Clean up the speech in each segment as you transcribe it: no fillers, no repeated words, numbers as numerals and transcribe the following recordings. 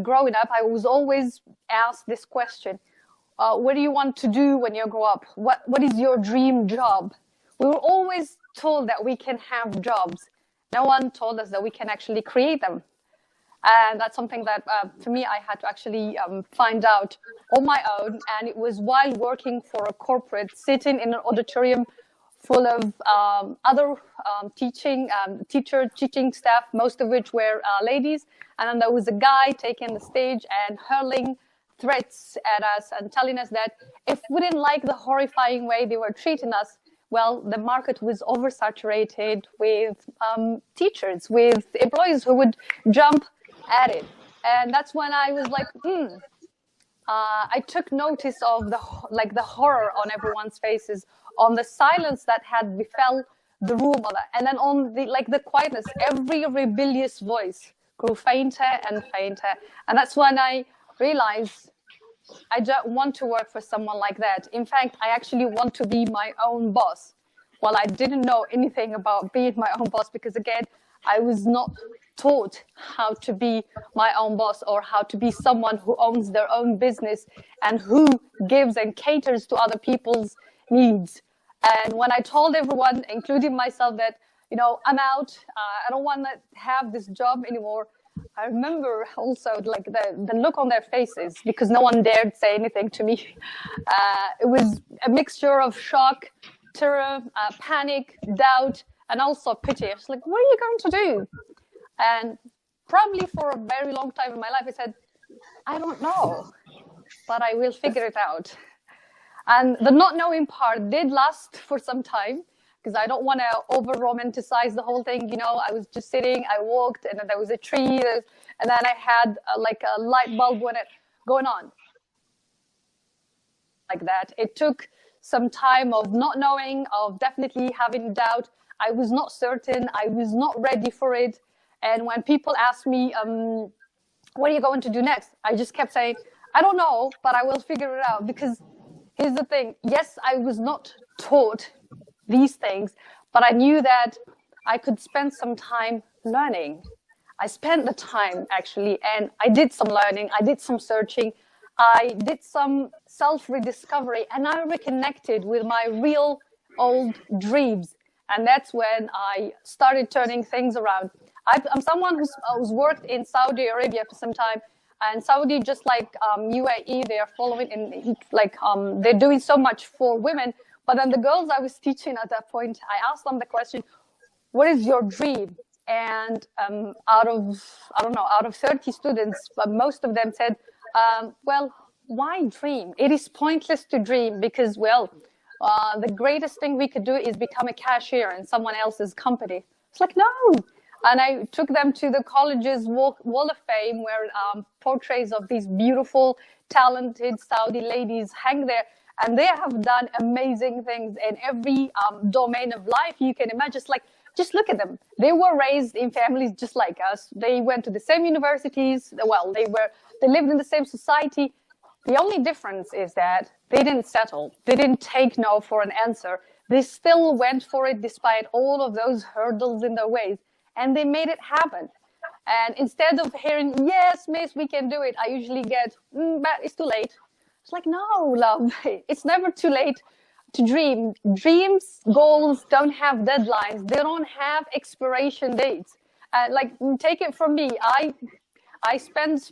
growing up, I was always asked this question: what do you want to do when you grow up? What is your dream job? We were always told that we can have jobs. No one told us that we can actually create them. And that's something that, for me, I had to actually find out on my own. And it was while working for a corporate, sitting in an auditorium full of other teaching staff, most of which were ladies. And then there was a guy taking the stage and hurling threats at us and telling us that if we didn't like the horrifying way they were treating us, well, the market was oversaturated with teachers, with employees who would jump at it. And that's when I was like, I took notice of the horror on everyone's faces, on the silence that had befell the room, and then on the quietness. Every rebellious voice grew fainter and fainter. And that's when I realized I don't want to work for someone like that. In fact, I actually want to be my own boss. Well, I didn't know anything about being my own boss because, again, I was not taught how to be my own boss or how to be someone who owns their own business and who gives and caters to other people's needs. And when I told everyone, including myself, that, I'm out, I don't want to have this job anymore, I remember also the look on their faces, because no one dared say anything to me. It was a mixture of shock, terror, panic, doubt, and also pity. I was like, what are you going to do? And probably for a very long time in my life, I said, I don't know, but I will figure it out. And the not knowing part did last for some time, because I don't want to over-romanticize the whole thing. I was just sitting, I walked, and then there was a tree, and then I had a light bulb going on. Like that. It took some time of not knowing, of definitely having doubt. I was not certain. I was not ready for it. And when people asked me, what are you going to do next? I just kept saying, I don't know, but I will figure it out. Because here's the thing. Yes, I was not taught these things, but I knew that I could spend some time learning. I spent the time, actually, and I did some learning. I did some searching. I did some self-rediscovery, and I reconnected with my real old dreams. And that's when I started turning things around. I'm someone who's worked in Saudi Arabia for some time, and Saudi, just like UAE, they are following in they're doing so much for women. But then the girls I was teaching at that point, I asked them the question, what is your dream? And out of 30 students, most of them said, well, why dream? It is pointless to dream because, the greatest thing we could do is become a cashier in someone else's company. It's like, no. And I took them to the college's Wall of Fame, where portraits of these beautiful, talented Saudi ladies hang there. And they have done amazing things in every domain of life you can imagine. Just look at them. They were raised in families just like us. They went to the same universities. They lived in the same society. The only difference is that they didn't settle. They didn't take no for an answer. They still went for it despite all of those hurdles in their ways. And they made it happen. And instead of hearing, yes, miss, we can do it, I usually get, but it's too late. It's like, no, love, it's never too late to dream. Dreams, goals don't have deadlines. They don't have expiration dates. Take it from me. I spent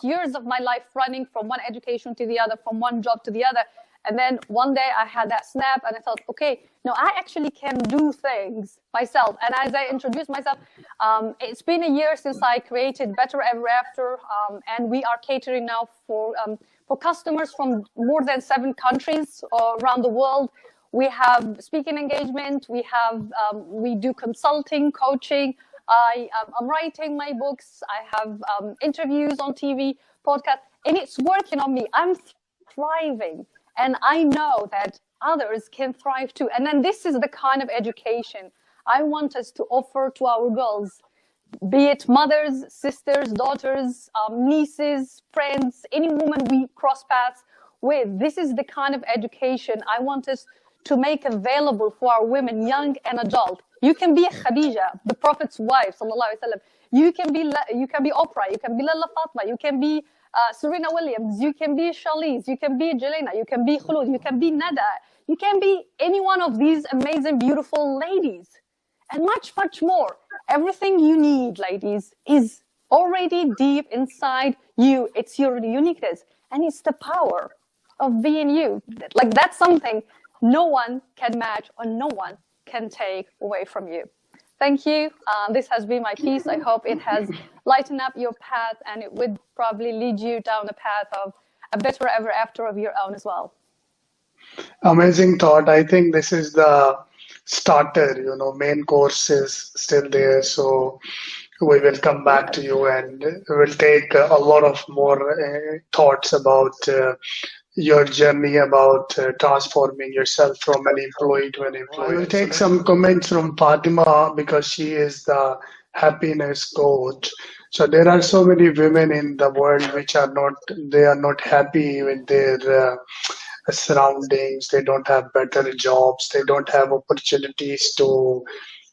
years of my life running from one education to the other, from one job to the other. And then one day I had that snap and I thought, okay, no, I actually can do things myself. And as I introduced myself, it's been a year since I created Better Ever After. And we are catering now for customers from more than 7 countries around the world. We have speaking engagement. We do consulting, coaching. I'm writing my books. I have interviews on TV, podcast, and it's working on me. I'm thriving. And I know that others can thrive too. And then this is the kind of education I want us to offer to our girls, be it mothers, sisters, daughters, nieces, friends, any woman we cross paths with. This is the kind of education I want us to make available for our women, young and adult. You can be Khadija, the Prophet's wife, sallallahu alaihi wasallam. You can be Oprah, you can be Lalla Fatma, you can be Serena Williams, you can be Charlize, you can be Jelena, you can be Khulud, you can be Nada, you can be any one of these amazing, beautiful ladies, and much, much more. Everything you need, ladies, is already deep inside you. It's your uniqueness, and it's the power of being you. Like, that's something no one can match or no one can take away from you. Thank you. This has been my piece. I hope it has lightened up your path, and it would probably lead you down the path of a better ever after of your own as well. Amazing thought. I think this is the starter, main course is still there. So we will come back to you, and we'll take a lot of more thoughts about your journey about transforming yourself from an employee to an employee. I will take some comments from Fatima because she is the happiness coach. So there are so many women in the world which are not happy with their surroundings. They don't have better jobs. They don't have opportunities to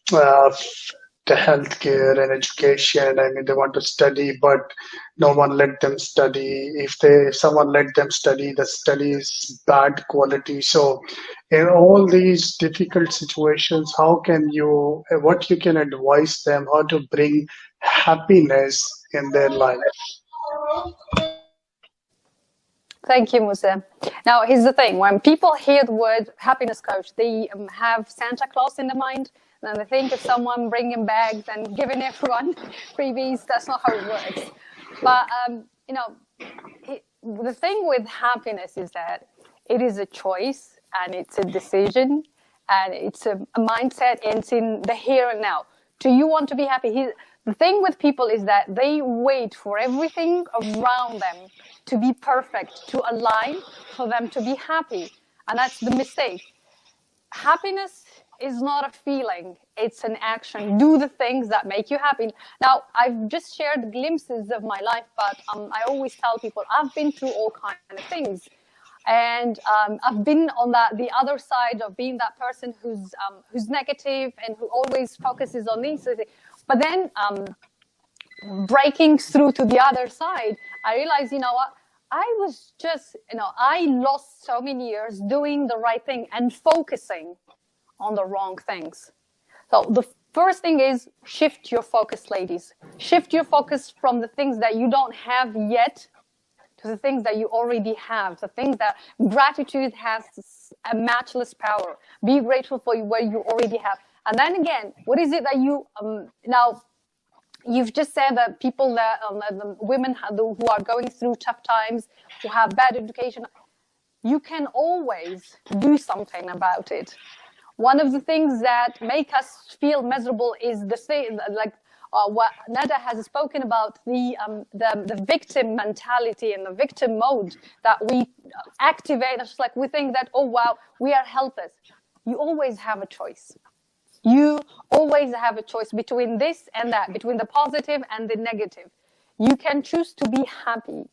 the healthcare and education. I mean, they want to study, but no one let them study. If someone let them study, the study is bad quality. So in all these difficult situations, what you can advise them, how to bring happiness in their life? Thank you, Musa. Now, here's the thing. When people hear the word happiness coach, they have Santa Claus in their mind. And they think of someone bringing bags and giving everyone freebies. That's not how it works. But, the thing with happiness is that it is a choice, and it's a decision, and it's a mindset, and it's in the here and now. Do you want to be happy? The thing with people is that they wait for everything around them to be perfect, to align for them to be happy. And that's the mistake. Happiness is not a feeling, it's an action. Do the things that make you happy. Now, I've just shared glimpses of my life, but I always tell people I've been through all kinds of things. And I've been on the other side of being that person who's negative and who always focuses on these. But then breaking through to the other side, I realized, what? I was just, I lost so many years doing the right thing and focusing on the wrong things. So the first thing is shift your focus, ladies. Shift your focus from the things that you don't have yet to the things that you already have, the things that gratitude has a matchless power. Be grateful for what you already have. And then again, what is it that you, now, you've just said that people that, the women who are going through tough times, who have bad education, you can always do something about it. One of the things that make us feel miserable is the thing, like what Nada has spoken about, the victim mentality and the victim mode that we activate. It's like we think that, oh, wow, we are helpless. You always have a choice. You always have a choice between this and that, between the positive and the negative. You can choose to be happy.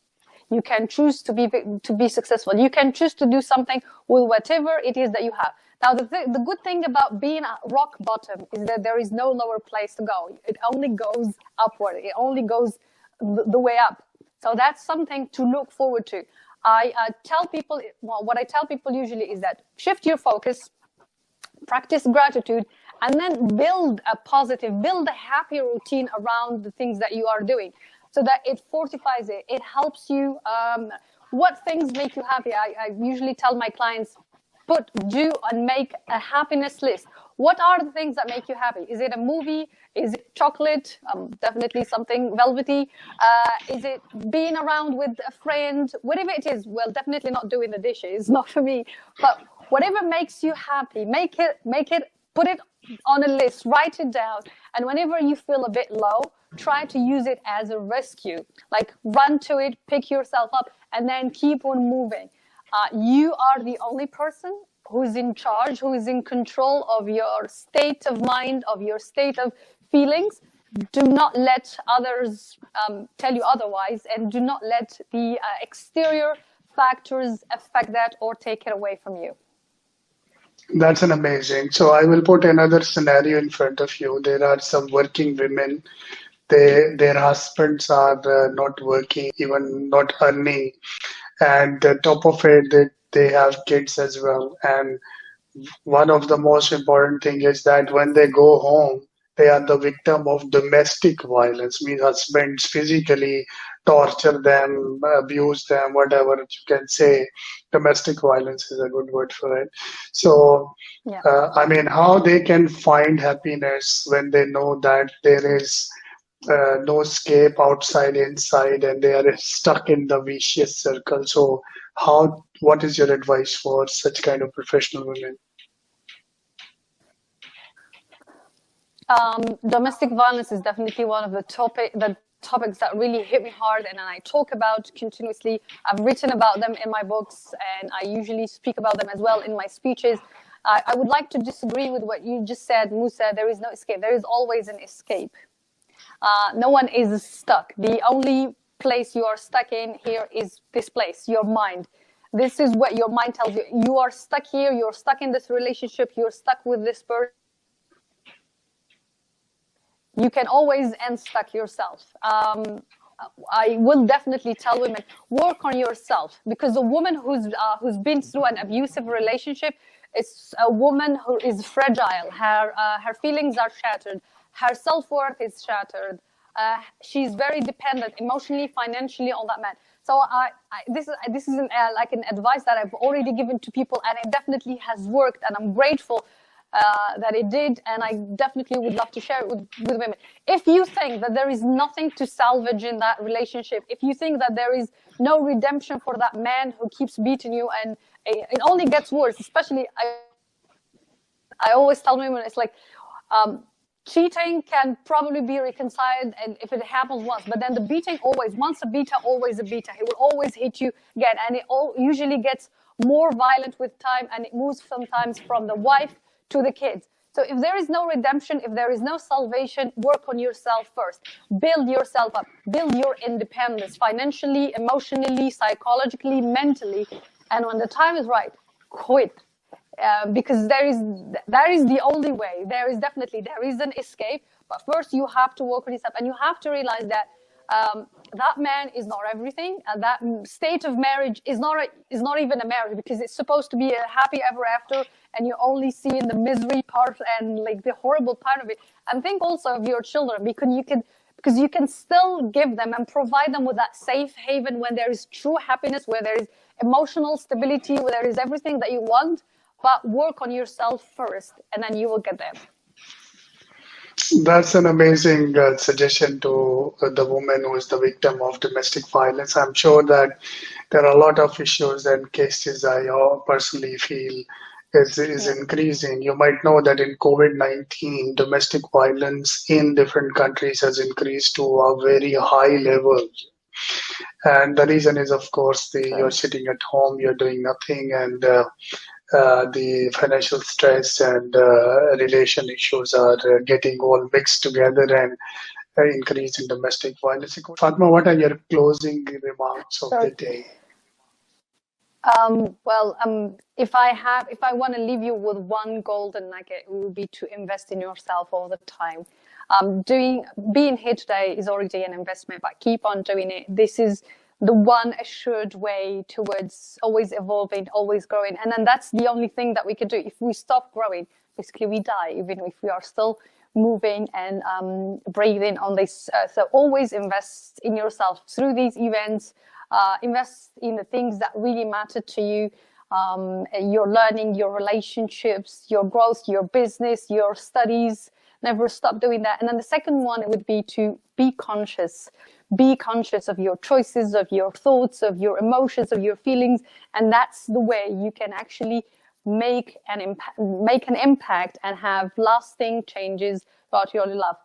You can choose to be successful. You can choose to do something with whatever it is that you have. Now, the good thing about being at rock bottom is that there is no lower place to go. It only goes upward. It only goes the way up. So that's something to look forward to. I tell people, what I tell people usually is that shift your focus, practice gratitude, and then build a happy routine around the things that you are doing so that it fortifies it. It helps you. What things make you happy? I usually tell my clients, do and make a happiness list. What are the things that make you happy? Is it a movie? Is it chocolate? Definitely something velvety. Is it being around with a friend? Whatever it is, well, definitely not doing the dishes, not for me. But whatever makes you happy, make it, put it on a list, write it down. And whenever you feel a bit low, try to use it as a rescue. Like run to it, pick yourself up, and then keep on moving. You are the only person who is in charge, who is in control of your state of mind, of your state of feelings. Do not let others tell you otherwise, and do not let the exterior factors affect that or take it away from you. That's an amazing. So I will put another scenario in front of you. There are some working women. Their husbands are not working, even not earning, and on top of it, they have kids as well. And one of the most important thing is that when they go home, they are the victim of domestic violence. Means husbands physically torture them, abuse them, whatever you can say. Domestic violence is a good word for it. So, Yeah. I mean, how they can find happiness when they know that there is no escape outside, inside, and they are stuck in the vicious circle. So, what is your advice for such kind of professional women? Domestic violence is definitely one of the topics that really hit me hard, and I talk about continuously. I've written about them in my books, and I usually speak about them as well in my speeches. I would like to disagree with what you just said, Musa. There is no escape. There is always an escape. No one is stuck. The only place you are stuck in here is this place, your mind. This is what your mind tells you. You are stuck here. You're stuck in this relationship. You're stuck with this person. You can always unstuck yourself. I will definitely tell women, work on yourself, because a woman who's been through an abusive relationship is a woman who is fragile. Her feelings are shattered. Her self-worth is shattered. She's very dependent emotionally, financially on that man. So this is like an advice that I've already given to people, and it definitely has worked, and I'm grateful that it did, and I definitely would love to share it with women. If you think that there is nothing to salvage in that relationship, if you think that there is no redemption for that man who keeps beating you, and it only gets worse, especially I always tell women, it's like cheating can probably be reconciled, and if it happens once, but then the beating always, once a beater, always a beater. He will always hit you again, and it usually gets more violent with time, and it moves sometimes from the wife to the kids. So if there is no redemption, if there is no salvation, work on yourself first. Build yourself up. Build your independence financially, emotionally, psychologically, mentally. And when the time is right, quit. Because that is the only way. There is an escape, but first you have to work on yourself, and you have to realize that that man is not everything, and that state of marriage is not even a marriage, because it's supposed to be a happy ever after, and you only see in the misery part and like the horrible part of it. And think also of your children, because you can still give them and provide them with that safe haven when there is true happiness, where there is emotional stability, where there is everything that you want. But work on yourself first, and then you will get there. That's an amazing suggestion to the woman who is the victim of domestic violence. I'm sure that there are a lot of issues and cases I personally feel is increasing. You might know that in COVID-19, domestic violence in different countries has increased to a very high level. And the reason is, of course, you're sitting at home, you're doing nothing, and the financial stress and relation issues are getting all mixed together and increase in domestic violence. Fatma, what are your closing remarks of the day? If I want to leave you with one golden nugget, it would be to invest in yourself all the time. Being here today is already an investment, but keep on doing it. This is the one assured way towards always evolving, always growing. And then that's the only thing that we can do. If we stop growing, basically we die, even if we are still moving and breathing on this. So always invest in yourself through these events. Invest in the things that really matter to you. Your learning, your relationships, your growth, your business, your studies. Never stop doing that. And then the second one would be to be conscious. Be conscious of your choices, of your thoughts, of your emotions, of your feelings. And that's the way you can actually make an impact and have lasting changes throughout your life.